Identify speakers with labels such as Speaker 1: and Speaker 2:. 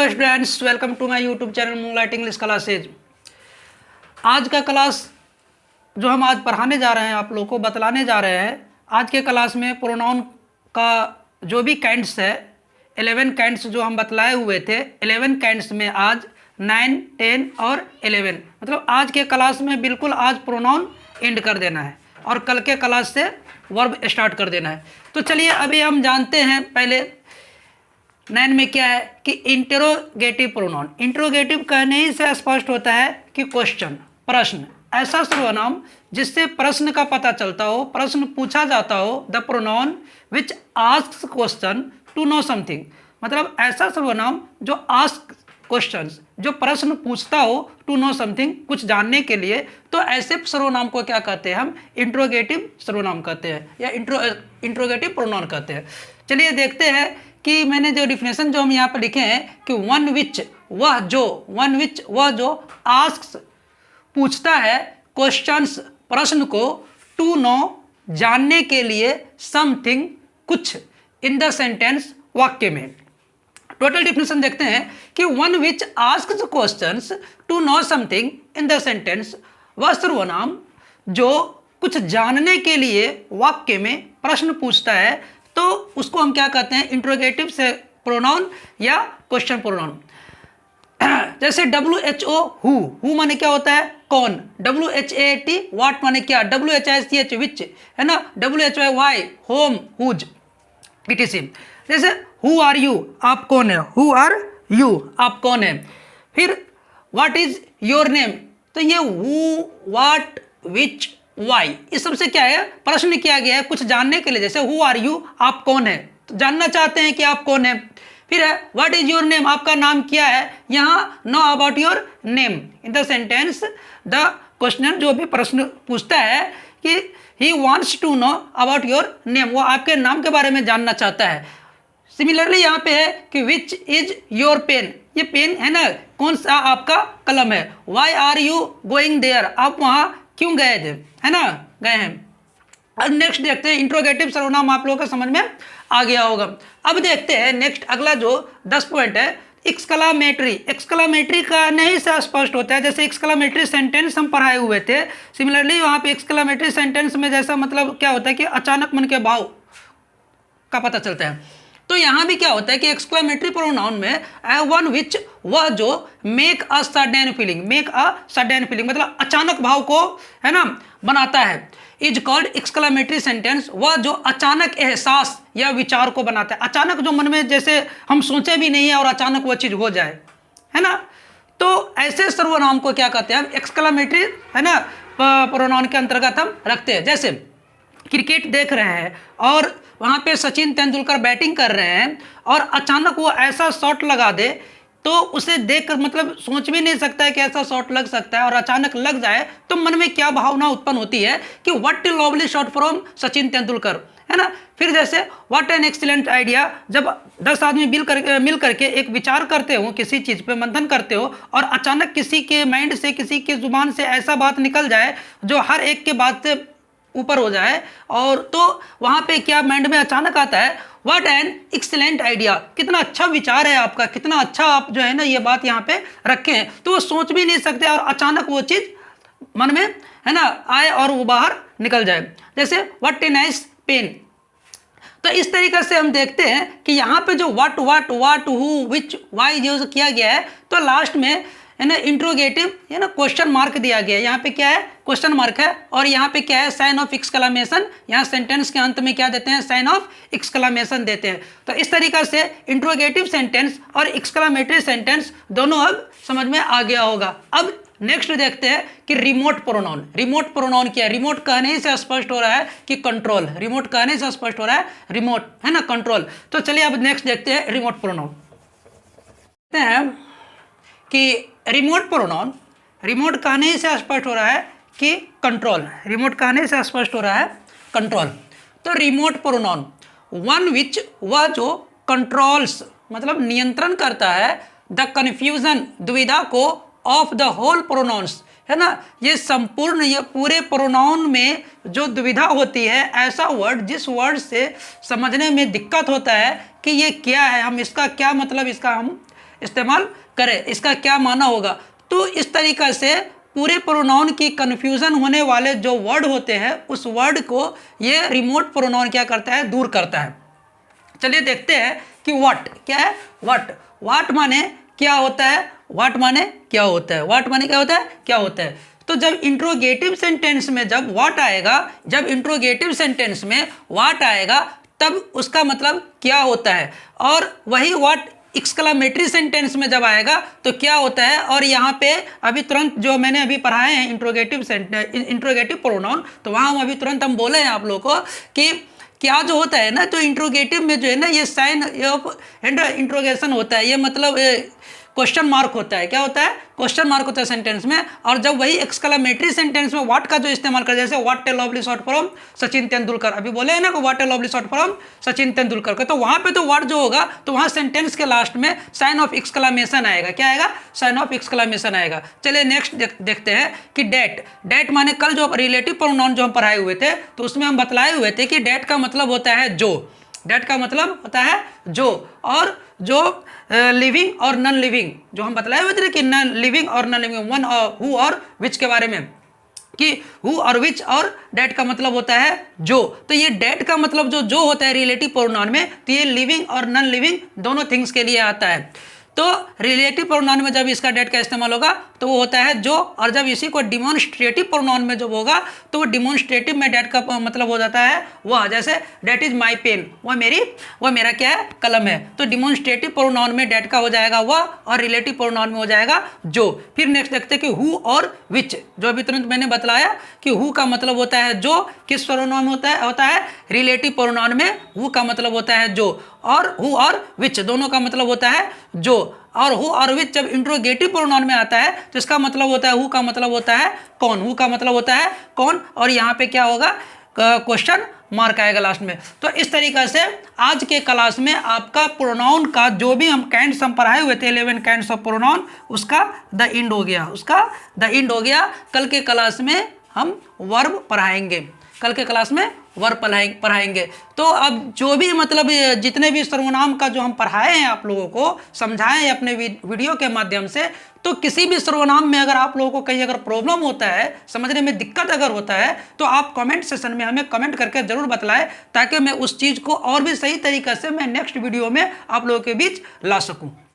Speaker 1: Hello students, welcome to my YouTube channel Moonlight English Classes. आज का class जो हम आज पढ़ाने जा रहे हैं, आप लोगों को बतलाने जा रहे हैं, आज के क्लास में प्रोनाउन का जो भी काइंड्स है 11 काइंड्स जो हम बतलाए हुए थे, 11 काइंड्स में आज 9, 10 और 11 मतलब आज के क्लास में बिल्कुल आज प्रोनाउन एंड कर देना है और कल के क्लास से वर्ब स्टार्ट कर देना है। तो चलिए अभी हम जानते हैं पहले 9 में क्या है कि इंटरोगेटिव प्रोनाउन। इंटरोगेटिव कहने ही से स्पष्ट होता है कि क्वेश्चन, प्रश्न, ऐसा सर्वनाम जिससे प्रश्न का पता चलता हो, प्रश्न पूछा जाता हो। The pronoun which asks question to know something, मतलब ऐसा सर्वनाम जो आस्क क्वेश्चंस, जो प्रश्न पूछता हो टू नो समथिंग, कुछ जानने के लिए। तो ऐसे सर्वनाम को क्या कहते हैं हम? इंट्रोगेटिव सर्वनाम कहते हैं या इंट्रोगेटिव प्रोनाउन कहते हैं। चलिए देखते हैं कि मैंने जो डिफिनेशन जो हम यहाँ पर लिखे हैं कि वन विच वह जो आस्क्स पूछता है, क्वेश्चंस प्रश्न को, टू नो जानने के लिए, समथिंग कुछ, इन द सेंटेंस वाक्य में। टोटल डिफिनेशन देखते हैं कि one which asks questions to know something in the sentence, वह सर्वनाम जो कुछ जानने के लिए वाक्य में प्रश्न पूछता है, तो उसको हम क्या कहते हैं? इंट्रोगेटिव से प्रोनाउन या क्वेश्चन प्रोनाउन। जैसे WHO हु माने क्या होता है? कौन। WHAT व्हाट माने क्या? WHICH विच, है ना। WHY whom, whose, etc। जैसे हु आर यू, आप कौन है? हु आर यू, आप कौन है। फिर व्हाट इज योर नेम, तो ये हु, व्हाट, विच, वाई, इस सबसे क्या है? प्रश्न किया गया है कुछ जानने के लिए। जैसे हु आर यू, आप कौन है, तो जानना चाहते हैं कि आप कौन है। फिर है व्हाट इज योर नेम, आपका नाम क्या है। यहाँ know about your name in the sentence. The questioner जो भी प्रश्न पूछता है कि he wants to know about your name, वो आपके नाम के बारे में जानना चाहता है। सिमिलरली यहाँ पे है कि विच इज योर पेन, ये पेन है ना, कौन सा आपका कलम है। Why are you going there, आप वहाँ क्यों गए थे, है ना, गए हैं। अब नेक्स्ट देखते हैं, इंट्रोगेटिव सर्वनाम आप लोगों का समझ में आ गया होगा। अब देखते हैं नेक्स्ट अगला जो 10 पॉइंट है, एक्सक्लामेटरी। एक्सक्लामेटरी का नहीं से स्पष्ट होता है। जैसे एक्सक्लामेटरी सेंटेंस हम पढ़ाए हुए थे, सिमिलरली वहाँ पे एक्सक्लामेटरी सेंटेंस में जैसा मतलब क्या होता है कि अचानक मन के भाव का पता चलता है। तो यहाँ भी क्या होता है कि एक्सक्लामेटरी प्रोनाउन में वन विच वह जो मेक अ सडन फीलिंग, मतलब अचानक भाव को, है ना, बनाता है, इज कॉल्ड एक्सक्लामेटरी सेंटेंस। वह जो अचानक एहसास या विचार को बनाता है, अचानक जो मन में जैसे हम सोचे भी नहीं है और अचानक वह चीज हो जाए, है ना। तो ऐसे सर्वनाम को क्या कहते हैं? एक्सक्लामेटरी, है ना, प्रोनाउन के अंतर्गत हम रखते हैं। जैसे क्रिकेट देख रहे हैं और वहाँ पे सचिन तेंदुलकर बैटिंग कर रहे हैं और अचानक वो ऐसा शॉट लगा दे, तो उसे देखकर मतलब सोच भी नहीं सकता है कि ऐसा शॉट लग सकता है, और अचानक लग जाए तो मन में क्या भावना उत्पन्न होती है कि what A lovely shot from Sachin Tendulkar, है ना। फिर जैसे व्हाट एन एक्सीलेंट आइडिया, जब 10 आदमी मिल करके एक विचार करते हो, किसी चीज़ पे मंथन करते हो और अचानक किसी के माइंड से, किसी के जुबान से ऐसा बात निकल जाए जो हर एक के बात से ऊपर हो जाए, और तो वहाँ पे क्या माइंड में अचानक आता है? व्हाट एन एक्सीलेंट आइडिया, कितना अच्छा विचार है आपका, कितना अच्छा आप जो है ना ये बात यहाँ पे रखे हैं। तो वो सोच भी नहीं सकते और अचानक वो चीज़ मन में, है ना, आए और वो बाहर निकल जाए। जैसे व्हाट ए नाइस पेन। तो इस तरीके से हम देखते हैं कि यहाँ पे जो व्हाट हु विच वाई जो किया गया है, तो लास्ट में, है ना, इंट्रोगेटिव, है ना, क्वेश्चन मार्क दिया गया है। यहाँ पे क्या है? क्वेश्चन मार्क है, और यहाँ पे क्या है? Sign of exclamation. यहाँ सेंटेंस के अंत में क्या देते हैं? साइन ऑफ एक्सक्लामेशन देते हैं। तो इस तरीके से इंट्रोगेटिव सेंटेंस और एक्सक्लामेटरी सेंटेंस दोनों अब समझ में आ गया होगा। अब नेक्स्ट देखते हैं कि रिमोट प्रोनाउन। रिमोट प्रोनाउन क्या है? रिमोट कहने से स्पष्ट हो रहा है कि कंट्रोल, रिमोट कहने से स्पष्ट हो रहा है रिमोट, है ना, कंट्रोल। तो चलिए अब नेक्स्ट देखते हैं रिमोट प्रोनाउन। देखते हैं कि रिमोट प्रोनाउन, रिमोट कहने से स्पष्ट हो रहा है कि कंट्रोल, रिमोट कहने से स्पष्ट हो रहा है कंट्रोल। तो रिमोट प्रोनाउन वन विच वह जो कंट्रोल्स, मतलब नियंत्रण करता है, द कन्फ्यूजन, दुविधा को, ऑफ द होल प्रोनाउंस, है ना, ये संपूर्ण, ये पूरे प्रोनाउन में जो दुविधा होती है, ऐसा वर्ड जिस वर्ड से समझने में दिक्कत होता है कि ये क्या है, हम इसका क्या मतलब, इसका हम इस्तेमाल करें, इसका क्या माना होगा। तो इस तरीक़ा से पूरे प्रोनाउन की कन्फ्यूज़न होने वाले जो वर्ड होते हैं उस वर्ड को ये रिमोट प्रोनाउन क्या करता है, दूर करता है। चलिए देखते हैं कि व्हाट क्या है। व्हाट माने क्या होता है, व्हाट माने क्या होता है, व्हाट माने क्या होता है, क्या होता है। तो जब इंट्रोगेटिव सेंटेंस में जब व्हाट आएगा, जब इंट्रोगेटिव सेंटेंस में व्हाट आएगा तब उसका मतलब क्या होता है, और वही व्हाट एक्सक्लामेटरी सेंटेंस में जब आएगा तो क्या होता है। और यहाँ पे अभी तुरंत जो मैंने अभी पढ़ाए हैं इंट्रोगेटिव प्रोनाउन, तो वहाँ हम अभी तुरंत हम बोले हैं आप लोगों को कि क्या जो होता है ना, तो इंट्रोगेटिव में जो है ना ये साइन ऑफ इंट्रोगेशन होता है, ये मतलब क्वेश्चन मार्क होता है। क्या होता है, क्वेश्चन मार्क होता है सेंटेंस में। और जब वही एक्सक्लामेटरी सेंटेंस में व्हाट का जो इस्तेमाल कर, जैसे what A lovely shot from Sachin Tendulkar, अभी बोले हैं ना कि what A lovely shot from Sachin Tendulkar का, तो वहाँ पे तो व्हाट जो होगा तो वहाँ सेंटेंस के लास्ट में साइन ऑफ एक्सक्लामेशन आएगा। क्या आएगा, साइन ऑफ एक्सक्लामेशन आएगा। चलिए नेक्स्ट देखते हैं कि डेट माने कल जो रिलेटिव प्रोनाउन जो हम पढ़ाए हुए थे तो उसमें हम बतलाए हुए थे कि डेट का मतलब होता है जो, डेट का मतलब होता है जो, और जो लिविंग और नॉन लिविंग जो हम बतलाए हुए थे कि नॉन लिविंग और नॉन लिविंग, वन और हु और विच के बारे में, कि हु और विच, और डेट का मतलब होता है जो। तो ये डेट का मतलब जो होता है रिलेटिव प्रोनाउन में, तो ये लिविंग और नॉन लिविंग दोनों थिंग्स के लिए आता है। तो रिलेटिव प्रोनाउन में जब इसका डेट का इस्तेमाल होगा तो वो होता है जो, और जब इसी को डिमॉन्स्ट्रेटिव प्रोनाउन में जब होगा तो वो डिमॉन्स्ट्रेटिव में डेट का मतलब हो जाता है वह, जैसे डेट इज माई पेन, वह मेरा क्या है, कलम है। तो डिमॉन्स्ट्रेटिव प्रोनाउन में डेट का हो जाएगा वह, और रिलेटिव प्रोनाउन में हो जाएगा जो। फिर नेक्स्ट देखते हैं कि हु और विच, जो अभी तुरंत मैंने बतलाया कि हु का मतलब होता है जो, किस प्रोनाउन में होता है रिलेटिव प्रोनाउन में हु का मतलब होता है जो, और हु और विच दोनों का मतलब होता है जो। और हु और विच जब इंट्रोगेटिव प्रोनाउन में आता है तो इसका मतलब होता है हु का मतलब होता है कौन, हु का मतलब होता है कौन, और यहाँ पे क्या होगा, क्वेश्चन मार्क आएगा लास्ट में। तो इस तरीक़ा से आज के क्लास में आपका प्रोनाउन का जो भी हम काइंड्स हम पढ़ाए हुए थे 11 काइंड्स ऑफ प्रोनाउन, उसका द एंड हो गया, उसका द एंड हो गया। कल के क्लास में हम वर्ब पढ़ाएंगे, कल के क्लास में वर्ब पढ़ाएंगे। तो अब जो भी मतलब जितने भी सर्वनाम का जो हम पढ़ाए हैं आप लोगों को, समझाए हैं अपने वीडियो के माध्यम से, तो किसी भी सर्वनाम में अगर आप लोगों को कहीं अगर प्रॉब्लम होता है, समझने में दिक्कत अगर होता है, तो आप कमेंट सेशन में हमें कमेंट करके जरूर बतलाएं, ताकि मैं उस चीज़ को और भी सही तरीके से मैं नेक्स्ट वीडियो में आप लोगों के बीच ला सकूं।